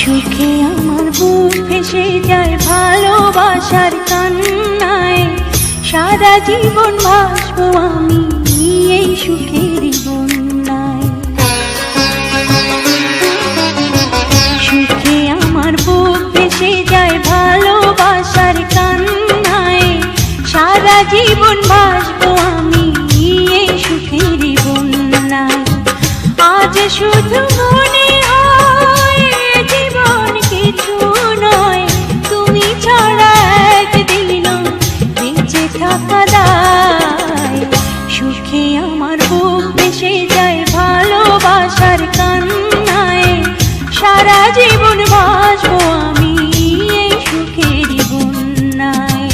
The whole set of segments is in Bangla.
সুখে আমার বুক ভেসে যায় ভালোবাসার কান্নায়, সারা জীবন ভাসবো আমি এই সুখের বন্যায়। সুখে আমার বুক ভেসে যায় ভালোবাসার কান্নায়, সারা জীবন ভাসবো আমি এই সুখের বন্যায়। আজ শুধু মনে হয় জীবন কিছু নয়, তুমি ছাড়া একদিনও বেঁচে থাকা দায়। সুখে আমার বুক ভেসে যায় ভালোবাসার কান্নায়, সারা জীবন ভাসবো আমি এই সুখের বন্যায়।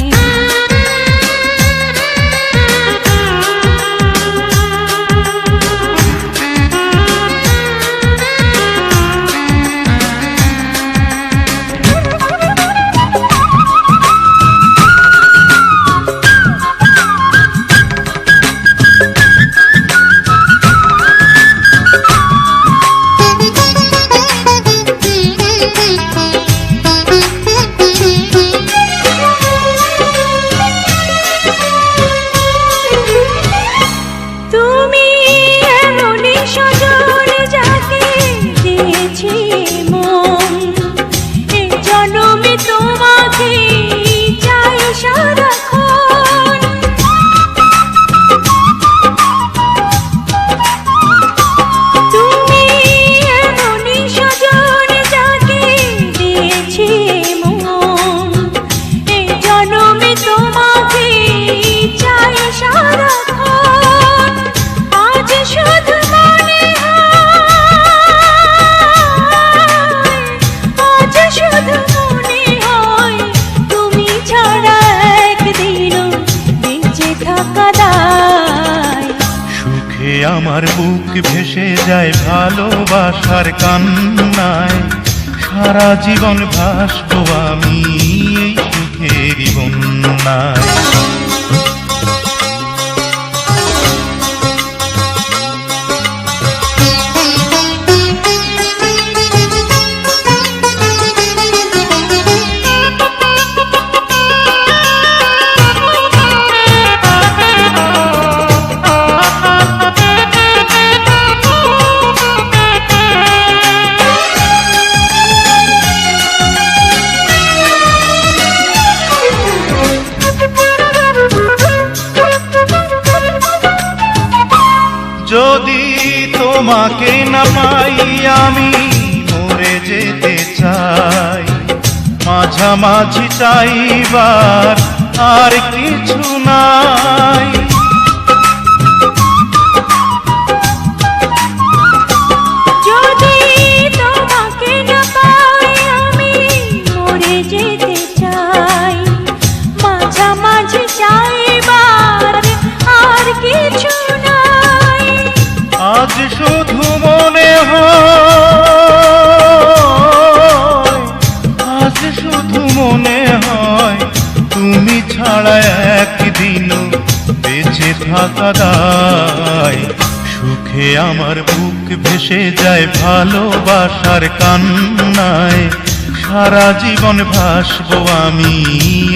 আমার বুক ভেসে যায় ভালোবাসার কান্নায়, সারা জীবন ভাসবো আমি এই সুখের বন্যায়। যদি তোমাকে না পাই আমি মরে যেতে চাই, মাঝামাঝি চাইবার আর কিছু নাই। যদি তোমাকে না পাই আমি মরে যেতে চাই, মাঝামাঝি চাইবার আর কিছু নাই। আজ শুধু মনে হয়, আজ শুধু মনে হয় তুমি ছাড়া একদিনও বেঁচে থাকা দায়। সুখে আমার বুক ভেসে যায় ভালোবাসার কান্নায়, সারা জীবন ভাসবো আমি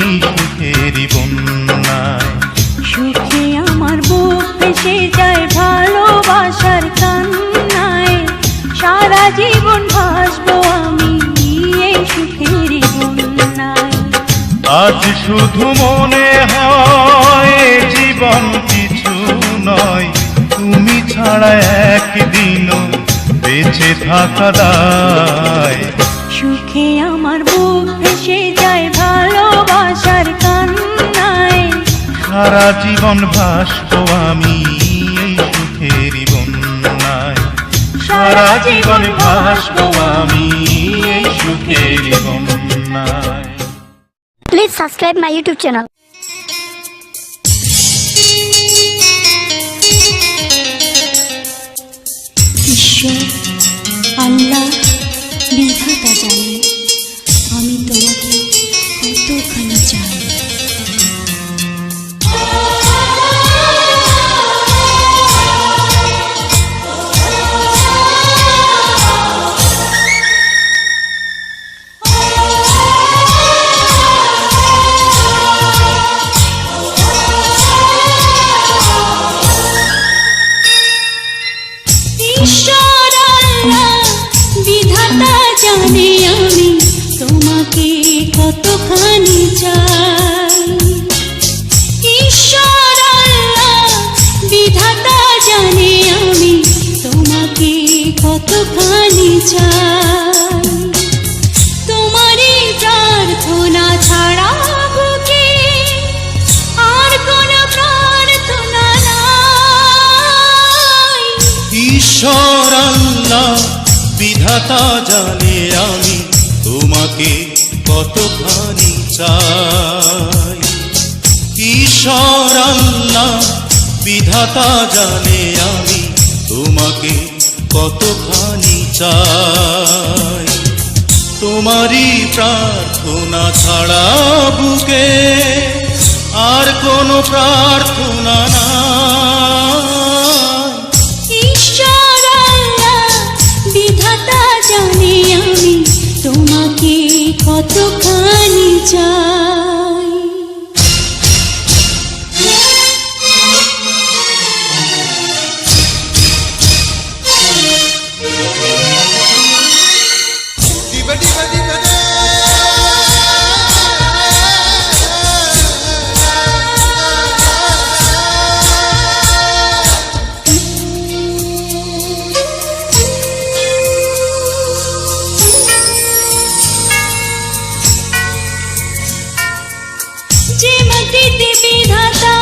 এই সুখের বন্যায়। সুখে আমার বুক ভেসে যায় ভালোবাসার কান্নায়, সারা জীবন ভাসবো আমি এই সুখের বন্যায়। আজ শুধু মনে হয় জীবন কিছু নয়, তুমি ছাড়া একদিনও বেঁচে থাকা দায়। সুখে আমার বুক ভেসে যায় ভালোবাসার কান্নায়, সারা জীবন ভাসবো আমি এই সুখের বন্যায়। সারা জীবন ভাসবো আমি এই সুখের বন্যায়। Please subscribe my YouTube channel. ঈশ্বর, আল্লাহ, বিধাতা জানে আমি তোমাকে কতখানি চাই। ঈশ্বর আল্লাহ বিধাতা জানে আমি তোমাকে কতখানি চাই। ঈশ্বর আল্লাহ বিধাতা জানে আমি তোমাকে কতখানি চাই। তোমারই প্রার্থনা ছাড়া বুকে আর কোনো প্রার্থনা নাই। ঈশ্বর আল্লাহ বিধাতা জানে আমি তোমাকে কতখানি চাই। ঈশ্বর আল্লাহ বিধাতা জানে আমি তোমাকে কতখানি চাই। তোমারই প্রার্থনা ছাড়া বুকে আর কোনো প্রার্থনা নাই। ঈশ্বর আল্লাহ বিধাতা জানে আমি তোমাকে কতখানি চাই। যে মাটিতে বিধাতা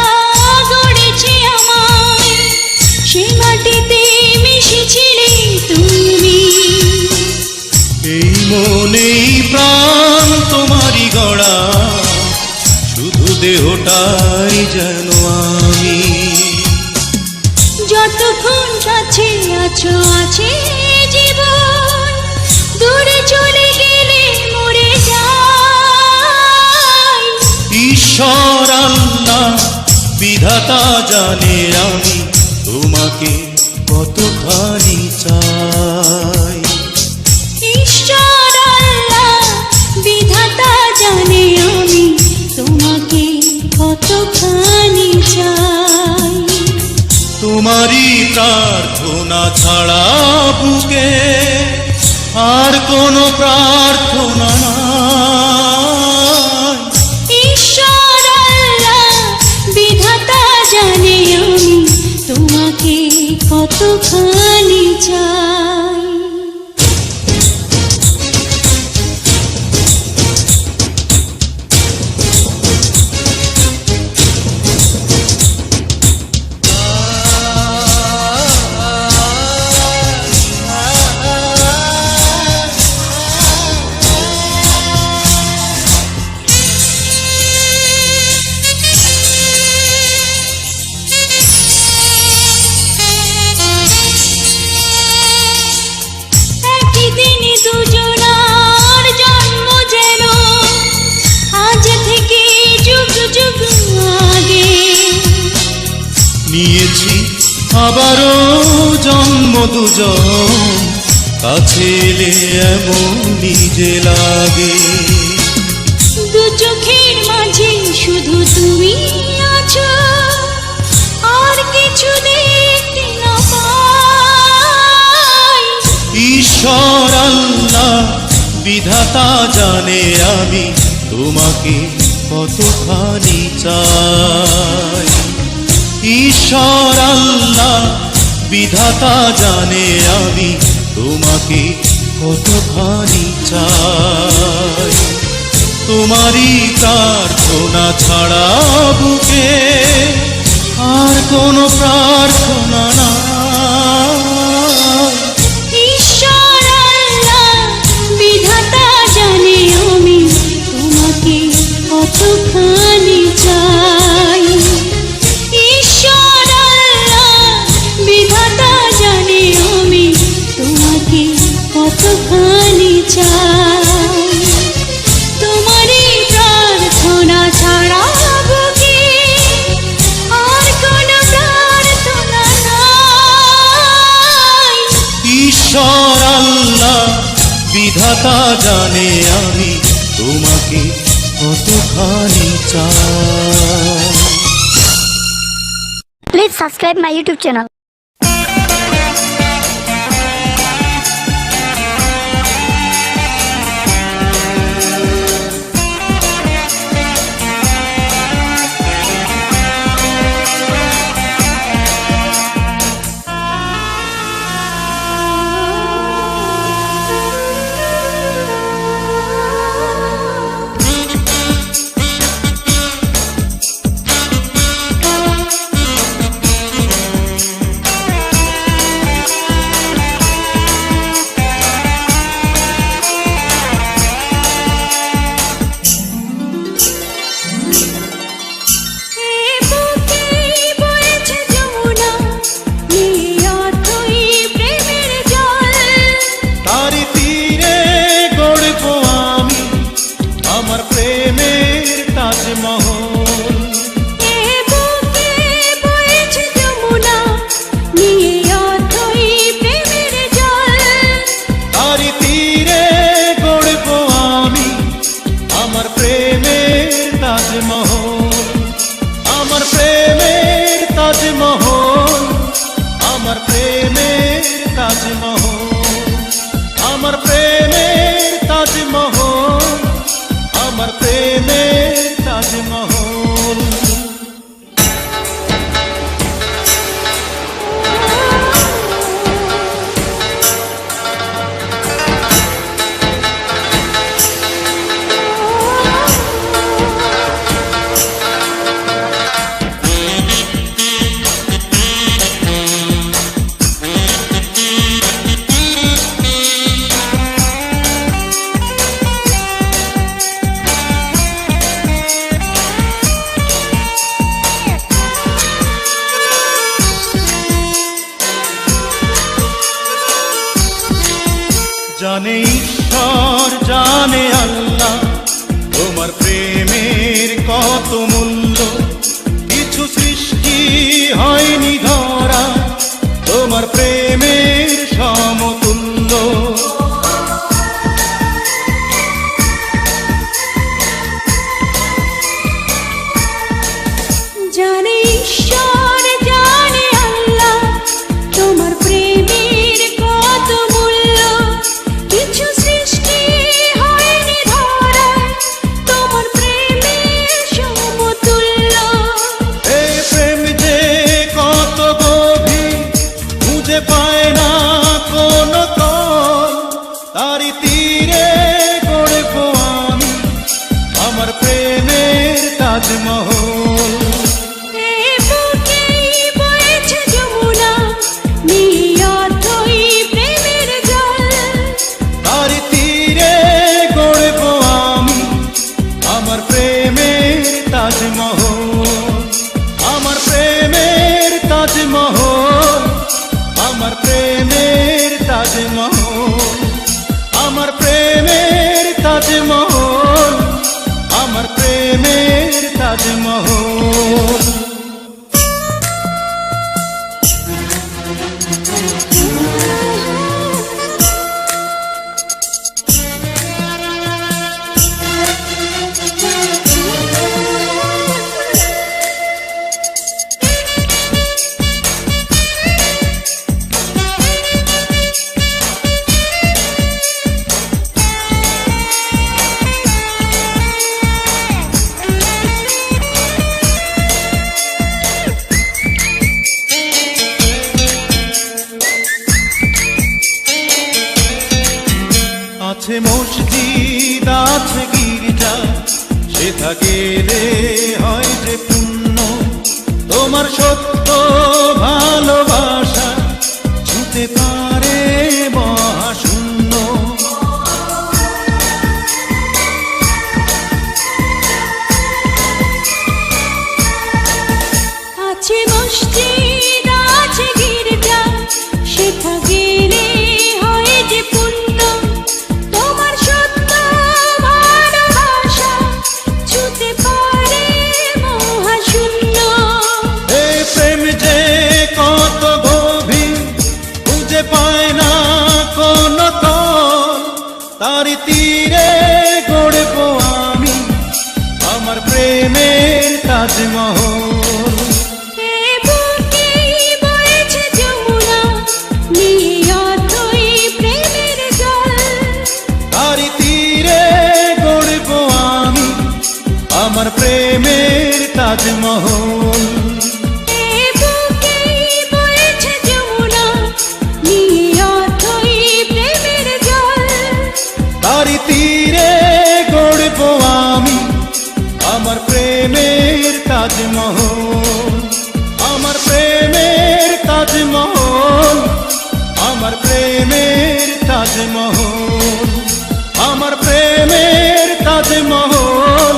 গড়েছে আমায় সেই মাটিতে মিশেছিলে তুমি। এই মনেই প্রাণ তোমারই গড়া, শুধু দেহটাই যেন আমি। যতক্ষণ কাছে আছো আছে জীবন, দূরে চলে গেলে মরে যাই। ঈশ্বর আল্লাহ বিধাতা জানে আমি তোমাকে কতখানি চাই। ঈশ্বর আল্লাহ বিধাতা জানে আমি তোমাকে কতখানি চাই। তোমারই প্রার্থনা ছাড়া বুকে আর কোনো প্রার্থনা নাই। ঈশ্বর আল্লাহ বিধাতা জানে আমি তোমাকে কতখানি চাই। একই দিনে দুজনার জন্ম যেন আজ থেকে যুগ যুগ আগে। নিয়েছি আবারও জন্ম দুজন, কাছে এলে এমন নিজে লাগে। দু চোখের মাঝে শুধু তুমি আছো, আর কিছু দেখতে না পাই। ঈশ্বর আল্লাহ বিধাতা জানে আমি তোমাকে কতখানি চাই। ঈশ্বর আল্লাহ বিধাতা জানে আমি তোমাকে কতখানি চাই। তোমারই প্রার্থনা ছাড়া বুকে আর কোনো প্রার্থনা নাই। ঈশ্বর আল্লাহ বিধাতা জানে আমি তোমাকে কতখানি চাই। ঈশ্বর আল্লাহ বিধাতা জানে আমি তোমাকে কতখানি চাই। তোমারই প্রার্থনা ছাড়া বুকে আর কোনো প্রার্থনা নাই। ঈশ্বর আল্লাহ বিধাতা জানে আমি তোমাকে কতখানি চাই। Please subscribe my YouTube channel. প্রেমের তাজমহল, আমার প্রেমের তাজমহল, আমার প্রেমের তাজমহল। জানে ঈশ্বর জানে আল্লাহ, তোমার প্রেমের কত মূল্য, কিছু সৃষ্টি হয়নি ধরা তোমার প্রেমের সমতুল্য। জানে ঈশ্বর জানে আল্লাহ, তোমার প্রেমের কত মূল্য, কিছু সৃষ্টি হয়নি ধরা তোমার প্রেমের সমতুল্য। এই প্রেম যে কত গভীর খুঁজে পায় না কোনো তল, তারি তীরে গড়ব আমি আমার প্রেমের তাজমহল। আমার প্রেমের তাজমহল, আমার প্রেমের তাজমহল, আমার প্রেমের তাজমহল, আমার প্রেমের তাজমহল। আছে মসজিদ আছে গির্জা, সেথা গেলে হয় যে পুণ্য, তোমার সত্য ভালোবাসা ছুঁতে পারে মহাশূন্য। আছে মসজিদ আছে গির্জা, সেথা গেলে হয় যে পুণ্য, তোমার সত্য ভালোবাসা ছুঁতে পারে মহাশূন্য। এই প্রেম যে কত গভীর খুঁজে পায় না কোনো তল, তারি তীরে গড়ব আমি আমার প্রেমের তাজমহল। আমার প্রেমের তাজমহল। তারি তীরে গড়ব আমি আমার প্রেমের তাজমহল, আমার প্রেমের তাজমহল, আমার প্রেমের তাজমহল, আমার প্রেমের তাজমহল,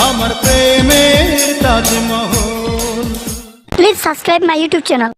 আমার প্রেমের Taj Mahal. Please subscribe my YouTube channel.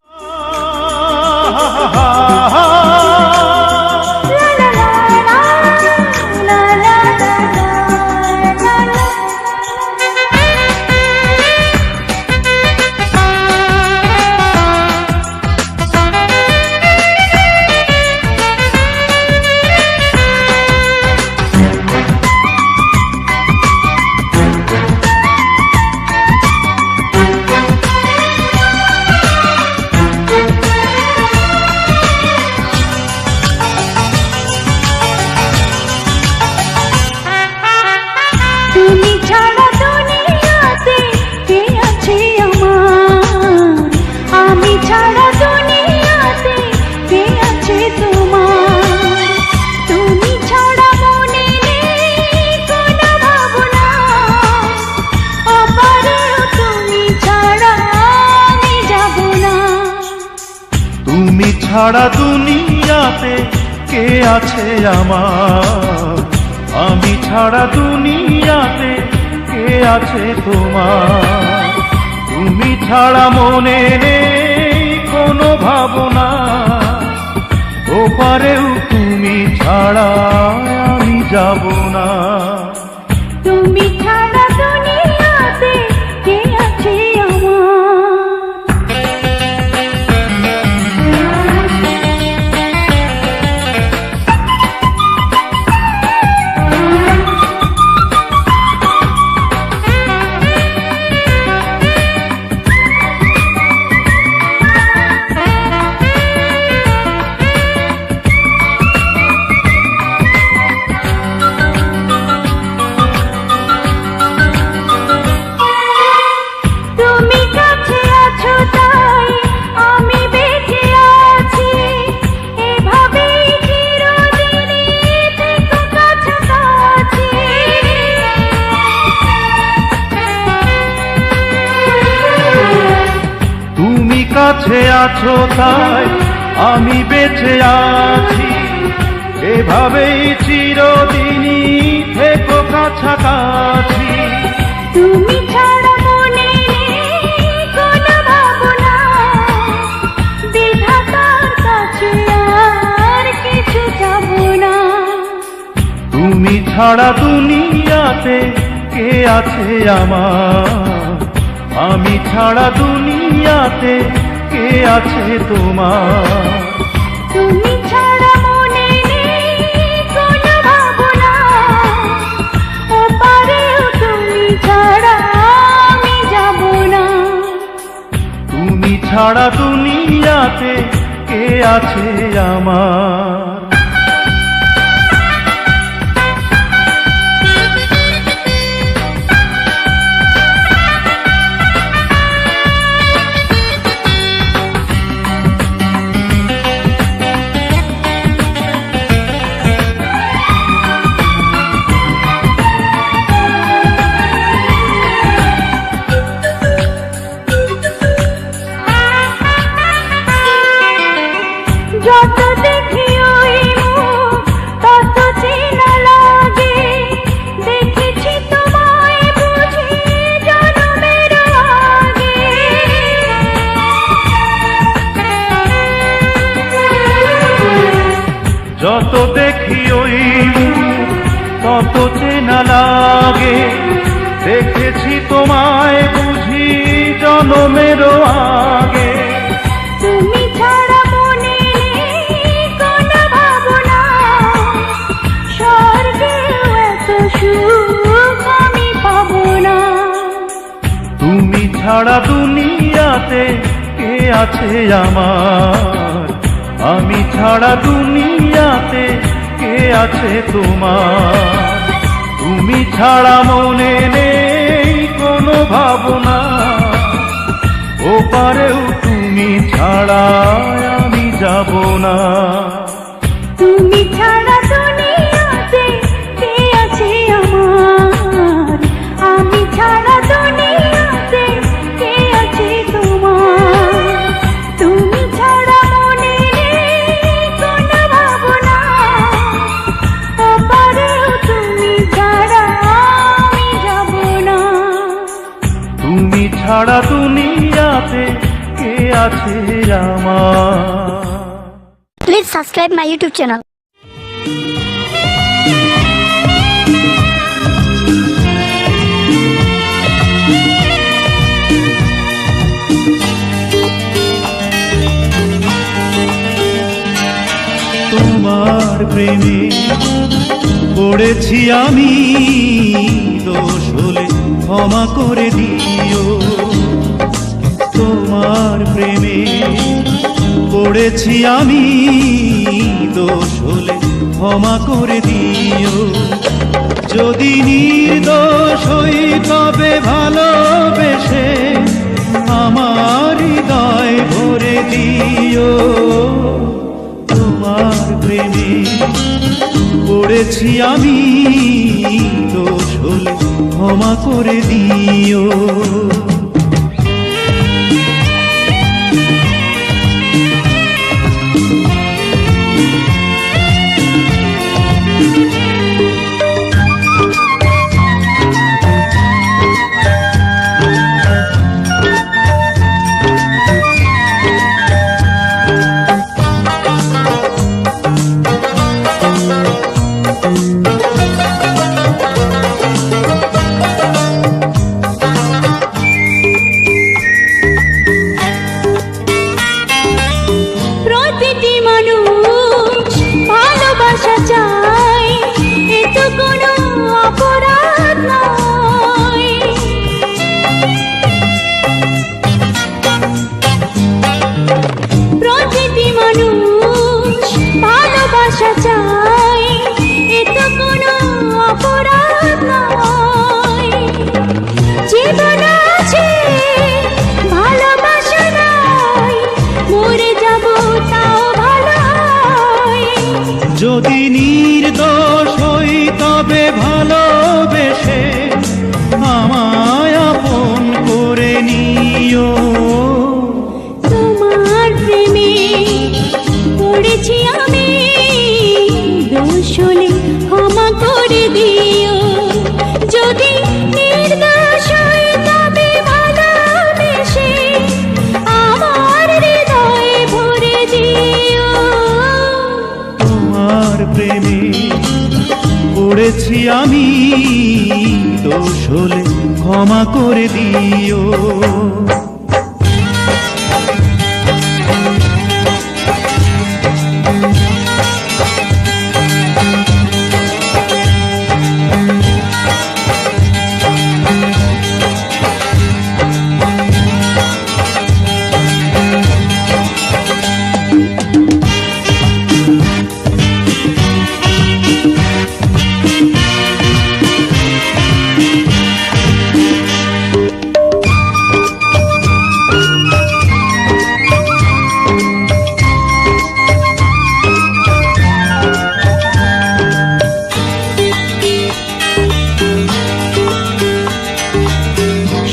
তুমি ছাড়া দুনিয়াতে কে আছে আমার, আমি ছাড়া দুনিয়াতে কে আছে তোমার। তুমি ছাড়া মনে নেই কোনো ভাবনা, ওপারেও তুমি ছাড়া আমি যাব না। তুমি ছাড়া দুনিয়াতে কে আছে কাছে আছো তাই আমি বেঁচে আছি, এভাবেই চিরদিনই থেকো কাছাকাছি। তুমি ছাড়া মনে নেই কোনো ভাবনা, বিধাতার কাছে আর কিছু যাব না। তুমি ছাড়া দুনিয়াতে কে আছে আমার, আমি ছাড়া দুনিয়াতে কে আছে তোমার। তুমি ছাড়া মনে নেই কোনো ভাবনা, ওপারেও তুমি ছাড়া আমি যাব না। তুমি ছাড়া দুনিয়াতে কে আছে আমার। যত দেখি ওই মুখ তত চেনা লাগে, দেখেছি তোমায় বুঝি জন্মের আগে। যত দেখি ওই মুখ তত চেনা লাগে, দেখেছি তোমায় বুঝি জন্মের আগে। তুমি ছাড়া মনে নেই কোনো ভাবনা, স্বর্গেও এত সুখ আমি পাবো না। তুমি ছাড়া দুনিয়াতে কে আছে আমার, আমি ছাড়া দুনিয়াতে কে আছে তোমার। তুমি ছাড়া মনে নেই কোনো ভাবনা, ওপারেও তুমি ছাড়া আমি যাব না। তুমি ছাড়া দুনিয়াতে কে আছে আমার, আমি ছাড়া দুনিয়াতে কে আছে তোমার। তুমি ছাড়া মনে নেই কোনো ভাবনা, ওপারেও তুমি ছাড়া আমি যাব না। তুমি ছাড়া দুনিয়াতে কে আছে আমার। Please subscribe my YouTube channel. তোমার প্রেমে পড়েছি আমি, দোষ হলে ক্ষমা করে দিও। তোমার প্রেমে পড়েছি আমি, দোষ হলে ক্ষমা করে দিও। যদি নির্দোষ হই তবে ভালোবেসে আমার হৃদয় ভরে দিও। তোমার প্রেমে পড়েছি আমি, দোষ হলে ক্ষমা করে দিও। প্রতিটি মানুষ ভালোবাসা চায়, এ তো কোনো অপরাধ নয়। প্রতিটি মানুষ ভালোবাসা চায়, এ তো কোনো অপরাধ নয়। জীবন আছে ভালোবাসা নাই, মরে যাব তাও ভালো হয়। যদি নির্দোষ হই তবে ভালোবেসে আমায় আপন করে নিও। তোমার প্রেমে পড়েছি আমি, দোষ হলে ক্ষমা করে দিও। যদি নির্দোষ হই তবে ভালোবেসে আমার হৃদয়ে ভরে দিও। তোমার প্রেমে পড়েছি আমি, দোষ হলে ক্ষমা করে দিও।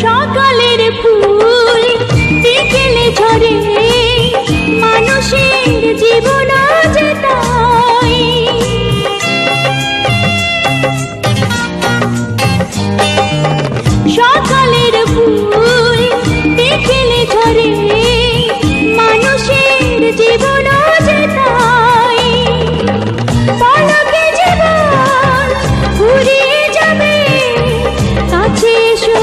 সকালের ফুল বিকেলে ঝরে, মানুষের জীবন যে তাই। সকালের ফুল বিকেলে ঝরে, মানুষের জীবন যে তাই। পলকে জীবন ঘুরিয়ে যাবে, কাছে এসো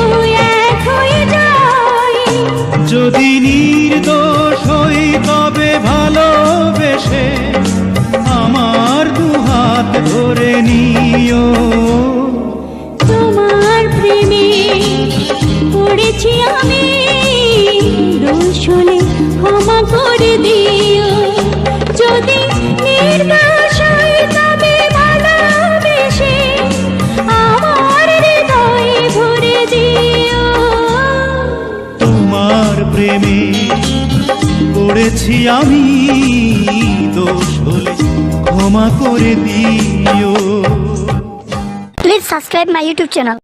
এক হয়ে যাই। যদি নির্দোষ হই তবে ভালোবেসে আমার দুহাত ধরে নিও। তোমার প্রেমে পড়েছি আমি, দোষ হলে ক্ষমা করে দিও। যদি নির্দোষ হই তবে ভালোবেসে আমার হৃদয়ে ভরে দিও। তোমার প্রেমে পড়েছি আমি, দোষ হলে ক্ষমা করে দিও। Please subscribe my YouTube channel.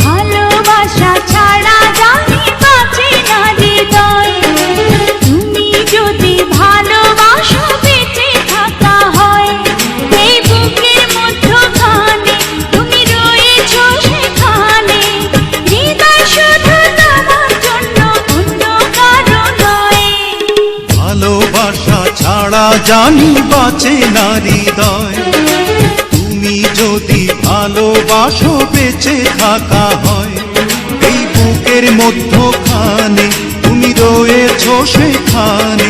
ভালোবাসা ছাড়া জানি বাঁচে না হৃদয়। তুমি যদি ভালোবাসো বেঁচে থাকা হয়, এই বুকের মধ্যখানে তুমি রয়েছো সেখানে। হৃদয় শুধু তোমার জন্য, অন্য কারো নয়। ভালোবাসা ছাড়া জানি বাঁচে না হৃদয়। তুমি যদি ভালোবাসো বেঁচে থাকা হয়, এই বুকের মধ্যখানে তুমি রয়েছো সেখানে।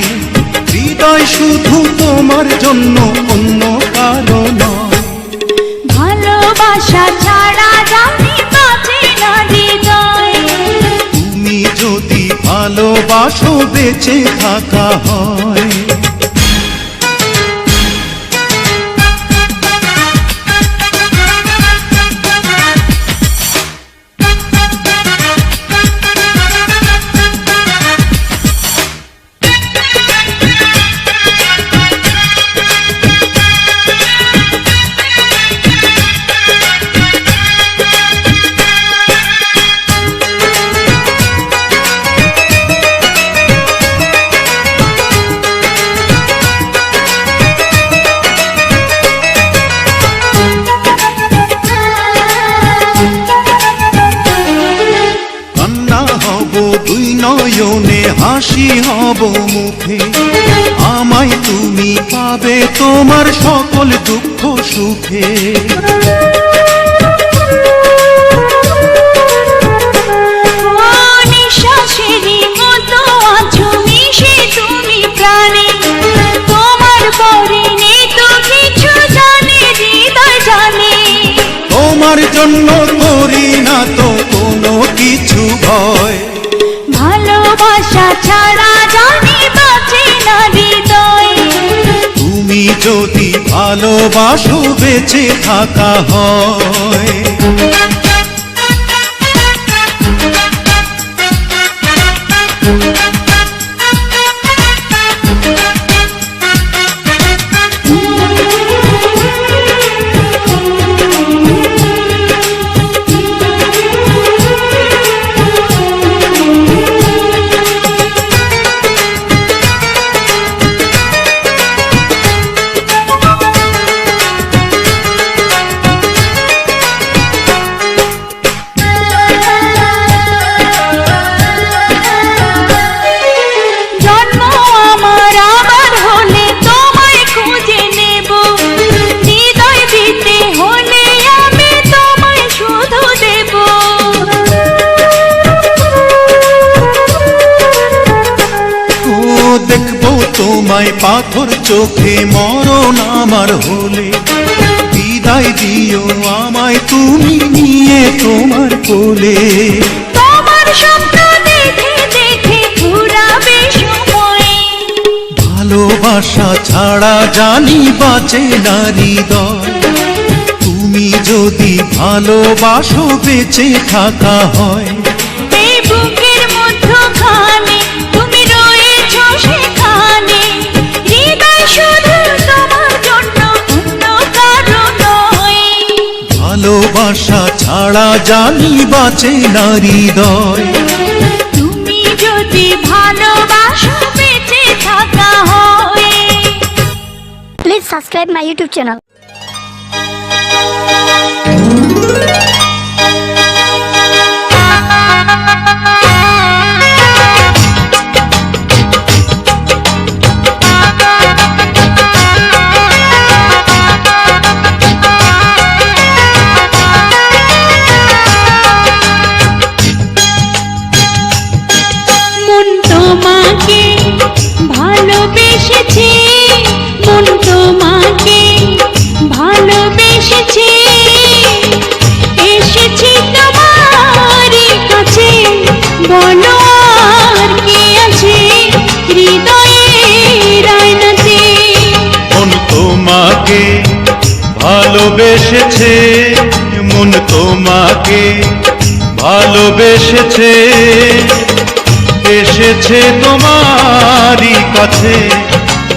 হৃদয় শুধু তোমার জন্য, অন্য কারো নয়। ভালোবাসা ছাড়া জানি বাঁচে না হৃদয়। তুমি যদি ভালোবাসো বেঁচে থাকা হয়। হাসি হব মুখে, আমায় তুমি পাবে তোমার সকল দুঃখ সুখে। নিঃশ্বাসেরই মতো আছো মিশে তুমি প্রাণে, তোমার পরে নেই তো কিছু জানে হৃদয় জানে। তোমার জন্য করি না তো কোনো কিছু ভয়, ভালোবাসা ছাড়া জানি বাঁচে না হৃদয়। তুমি যদি ভালোবাসো বেঁচে থাকা হয়। দেখবো তোমায় পাথর চোখে মরণ আমার হলে, বিদায় দিও আমায় তুমি নিয়ে তোমার কোলে। তোমার স্বপ্ন দেখে দেখে ঘুরাবে সময়, ভালোবাসা ছাড়া জানি বাঁচে না হৃদয়। তুমি যদি ভালোবাসো বেঁচে থাকা হয়। এই বুকের মধ্যখানে তুমি রয়েছো সেখানে, হৃদয় শুধু তোমার জন্য অন্য কারো নয়। ভালোবাসা ছাড়া জানি বাঁচে না হৃদয়। তুমি যদি ভালোবাসো বেঁচে থাকা হয়। Please subscribe my YouTube channel. মন তোমাকে ভালোবেসেছে, মন তোমাকে ভালোবেসেছে, এসেছি তোমারই কাছে, বলো আর কি আছে হৃদয়ের আয়নাতে। মন তোমাকে ভালোবেসেছে, মন তোমাকে ভালোবেসেছে, এসেছে তোমারই কাছে,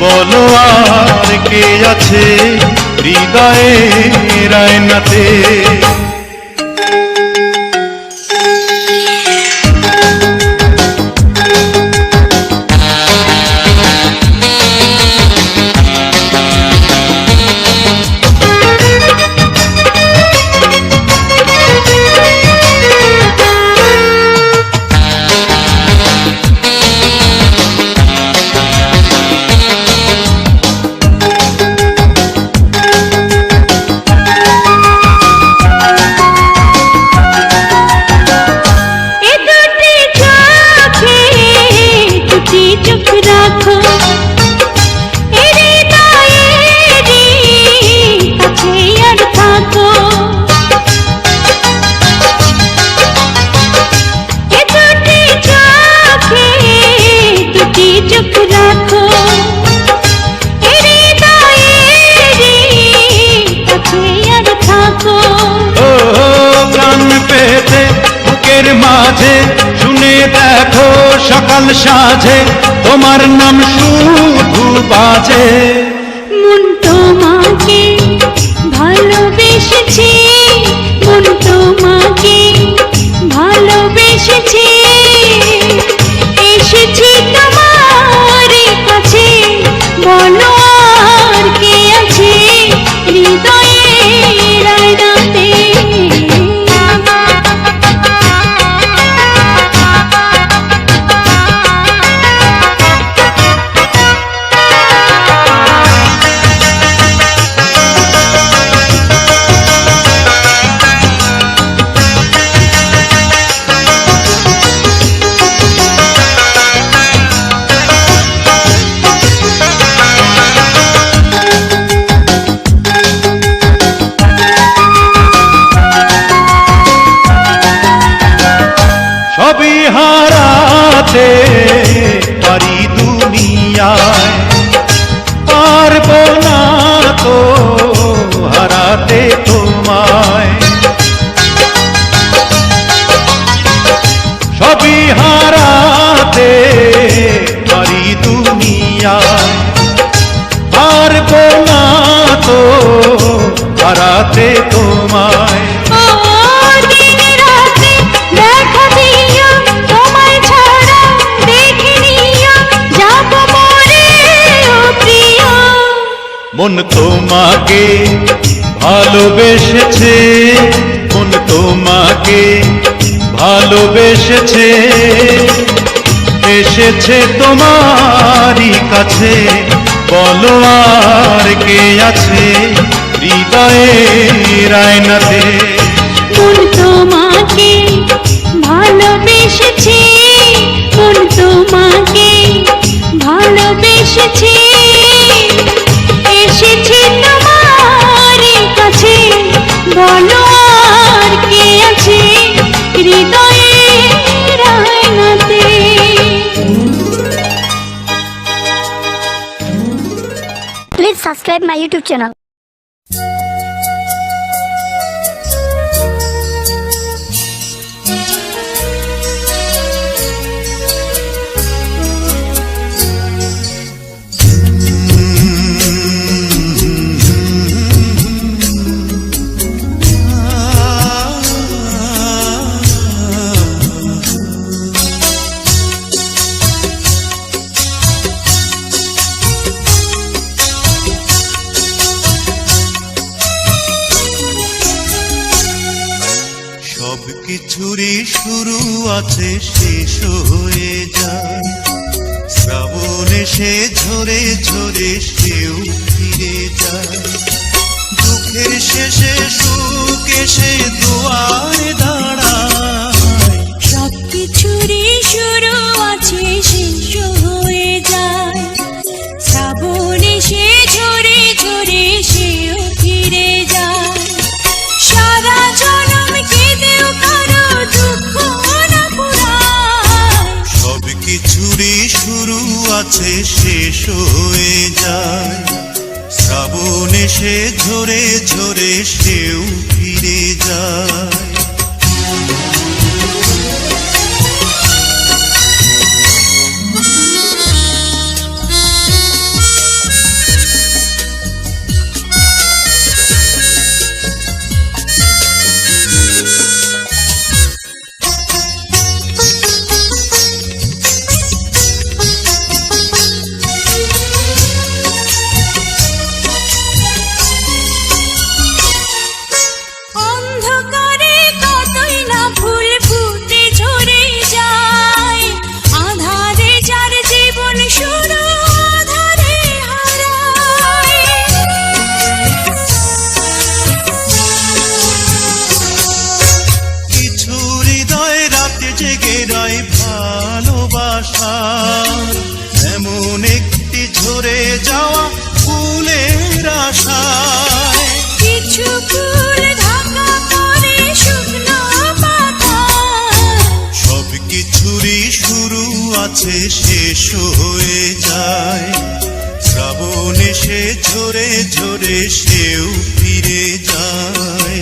বলো আর কে আছে হৃদয়ের আয়নাতে। মাঝে শুনে দেখো সকাল সাজে তোমার নাম শুধু বাজে। মন তোমাকে ভালোবেসেছে, মন তোমাকে ভালোবেসেছে, এসেছি তোমার কাছে, বলো আর কে আছে হৃদয়ের আয়নাতে। সবই হারাতে পারি দুনিয়ায়, পারবো না তো হারাতে তোমায়। সবই হারাতে পারি দুনিয়ায়, পারবো না তো হারাতে তোমায়। মন তোমাকে ভালোবেসেছে, মন তোমাকে ভালোবেসেছে, এসেছে তোমারই কাছে, বলো আর কে আছে হৃদয়ের আয়নাতে। মন তোমাকে ভালোবেসেছে, মন তোমাকে ভালোবেসেছে, এসেছে তোমার কাছে, বলো আর কে আছে হৃদয়ের আয়নাতে। Please subscribe my YouTube channel. সব কিছুরই শুরু আছে, শেষ হয়ে যায়, শ্রাবণ এসে ঝরে ঝরে সেও ফিরে যায়। দুঃখের শেষে সুখ এসে দুয়ারে দাঁড়ায়, সব কিছুরই শুরু আছে, শেষ হয়ে যায়, শ্রাবণ এসে ঝরে ঝরে সেও ফিরে যায়। সারা জনম কেঁদেও কারো দুঃখ না পুরায়, সব কিছুরই শুরু আছে, শেষ হয়ে যায়, শ্রাবণ এসে ঝরে ঝরে সেও ফিরে যায়। অন্ধকারে কতই না ফুল ফুটে ঝরে যায়, আঁধারে যার জীবন শুরু আঁধারে হারায়। কিছু হৃদয় রাতে জেগে রয় ভালোবাসার, এমন একটি ঝরে যাওয়া ফুলের আশায়। কিছু ফুল ঢাকা পরে শুকনো পাতায়, সব কিছুরই শুরু আছে, শেষ হয়ে যায়, শ্রাবণ এসে ঝরে ঝরে সেও ফিরে যায়।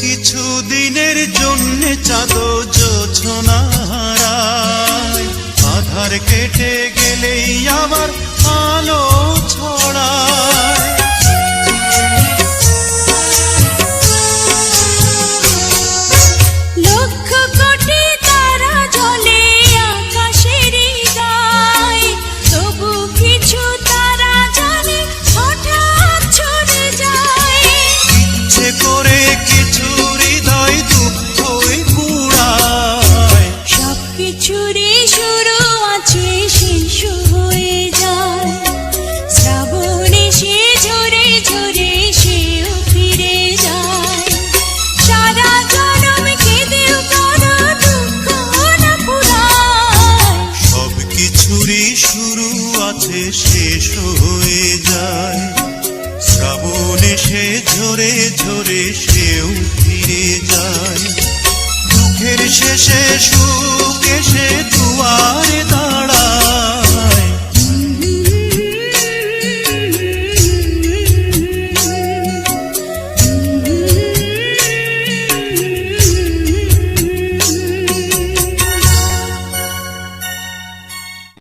কিছু দিনের জন্য চাঁদ জোছনা হারায়, আধার কেটে গেলেই আবার আলো ছড়ায়। লক্ষ কোটি তারা জ্বলে আকাশের গায়ে, তবু কিছু তারা জানে হঠাৎ ছড়ে যায়। ইচ্ছে করে কিছু হৃদয় দুঃখই কুড়ায়, সব কিছুরই শুরু আছে, শেষ মাঝে শেষ হয়ে যায়। শ্রাবণ এসে ঝরে ঝরে সেও ফিরে যায়। দুঃখের শেষে সুখ এসে দুয়ারে দাঁড়ায়।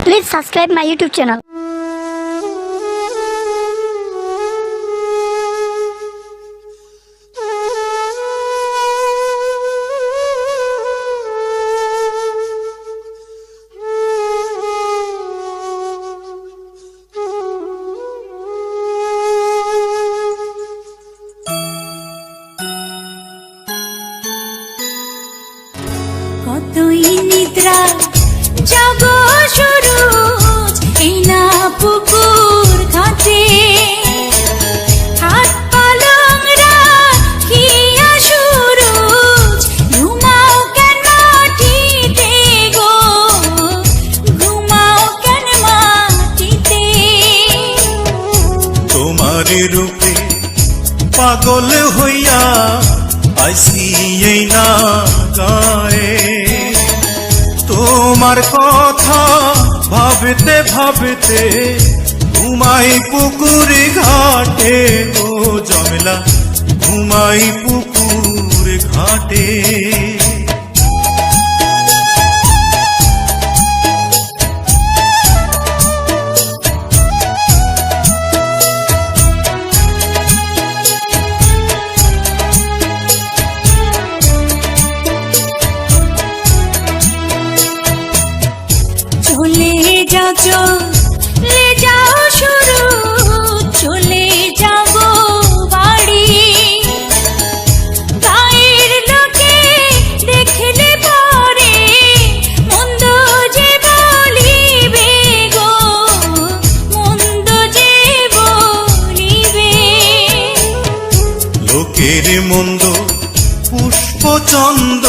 Please subscribe my YouTube channel. কতই নিদ্রা জাগো সুরুজ এই না পুকুর ঘাটে, হাত পালং রাখিয়া সুরুজ ঘুমাও কেন মাটিতে গো, ঘুমাও কেন মাটিতে। তোমার রূপে পাগল হইয়া আইসি এই না গায়ে। তোমার কথা ভাবতে ভাবতে ঘুমাই পুকুর ঘাটে ও জমেলা, ঘুমাই পুকুর ঘাটে। চলে যাও চলে যাও শুরু, চলে যাবো বাড়ি। গায়ের লোকে দেখলে পরে মন্দ যে বলিবে গো, মন্দ যে বলিবে। লোকের মন্দ পুষ্পচন্দ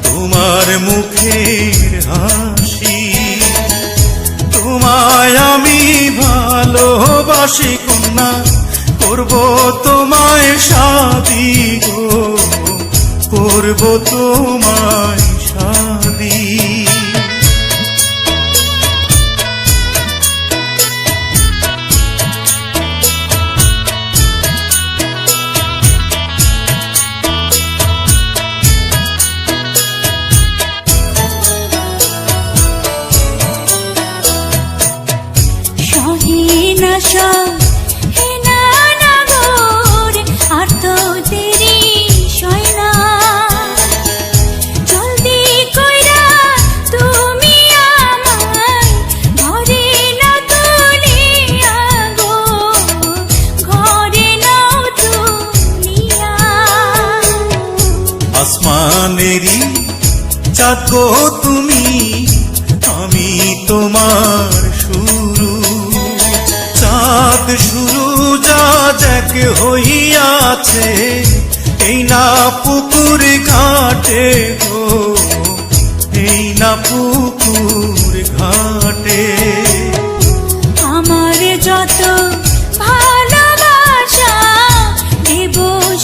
তোমার মুখের হাসি। তোমায় আমি ভালোবাসি কন্যা, করব তোমায় শাদি গো, করব তোমায় শাদি। আর তো দেরি সয় না, জলদি কইরা তুমি আমায় ঘরে নাও তুলিয়া গো, ঘরে নাও তুলিয়া। আসমানেরই চাঁদ গো তুমি, আমি তোমার শুরু। চাঁদ শুরু আজ এক হইয়াছে এই না পুকুর ঘাটে গো, এই না পুকুর ঘাটে। আমার যত ভালোবাসা দেব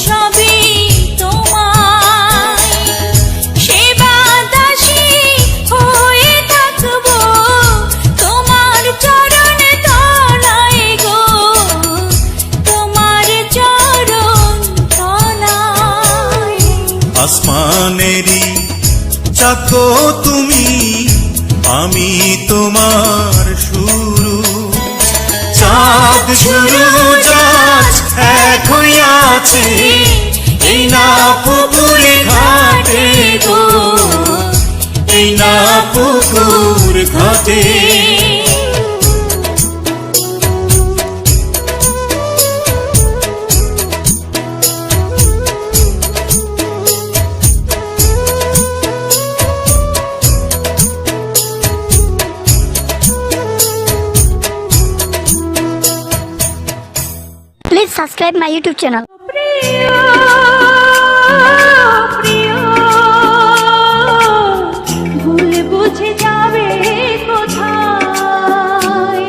সবই তোমায়, সেবা দাসী হয়ে থাকবো তোমার চরণ তলায় গো, তোমার চরণ তলায়। আসমানেরই চাঁদ গো তুমি, আমি তোমার শুরু। চাঁদ শুরু আজ এক হইয়াছে এই না পুকুর ঘাটে গো, এই না পুকুর ঘাটে। Please subscribe my YouTube channel. প্রিয় প্রিয় ভুল বুঝে যাবে কোথায়,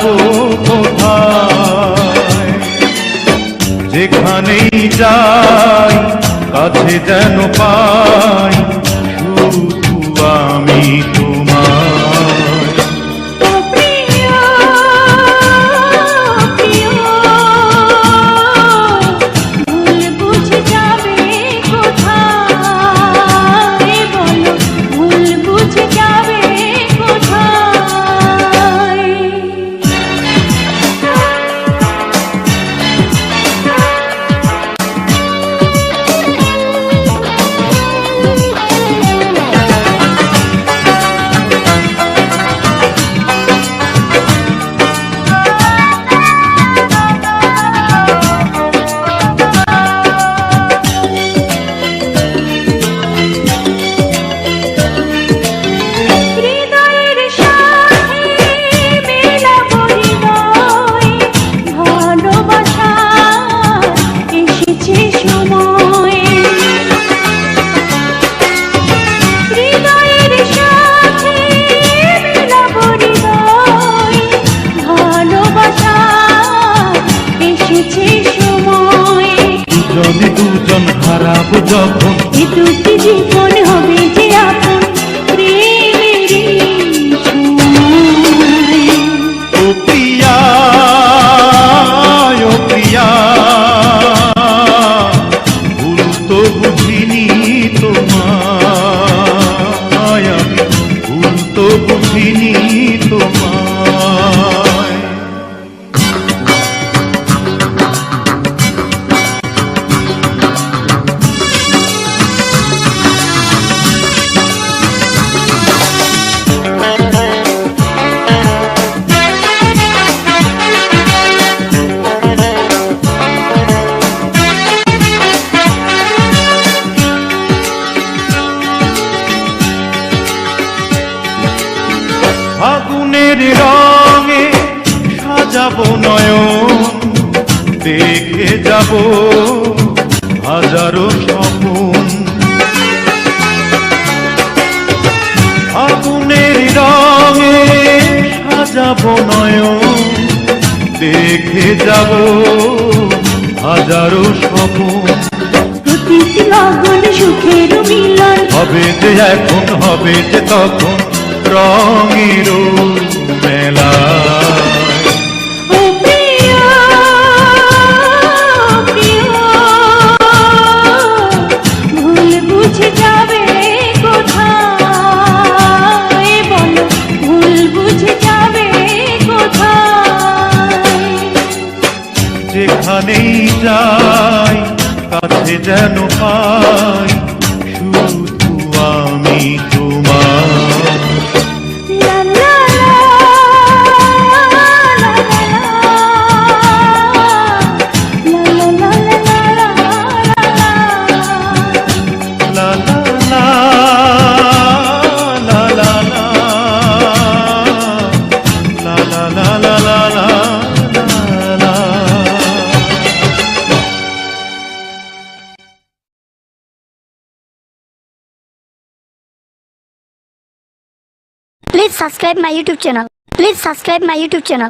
যাব কোথায়, যেখানেই যাই কাছে যেন পাই শুধু আমি তোমায়। ও প্রিয় প্রিয় ভুল বুঝে যাবে কোথায়, বলো ভুল বুঝে যাবে কোথায়। হৃদয়ের সাথে মেলাবো হৃদয়, ভালোবাসা এসেছে সময়। হৃদয়ের সাথে মেলাবো হৃদয়, ভালোবাসা এসেছে সময়। দুজনে দুজন হারাবো যখন, এ দুটি জীবন হবে যে আপন প্রেমেরই সময়। ও প্রিয়া ও প্রিয়া, ভুল তো বুঝিনি তোমায়, আমি ভুল তো বুঝিনি তোমায়। ফাগুনের রঙে সাজাবো নয়ন, দেখে যাব হাজারো স্বপন। ফাগুনের রঙে সাজাবো নয়ন, দেখে যাব হাজারো স্বপন। প্রতিটি লগন সুখের মিলন, হবে যে এখন হবে যে তখন রঙের মেলা। ও প্রিয় প্রিয় ভুল বুঝে যাবে কোথায়, বলো ভুল বুঝে যাবে কোথায়। যেখানেই যাই কাছে যেন পাই শুধু আমি তোমার। লা লা লা লা লা লা লা লা লা লা। লা লা লা লা লা লা লা লা লা লা লা লা। Please subscribe my YouTube channel. Please subscribe my YouTube channel.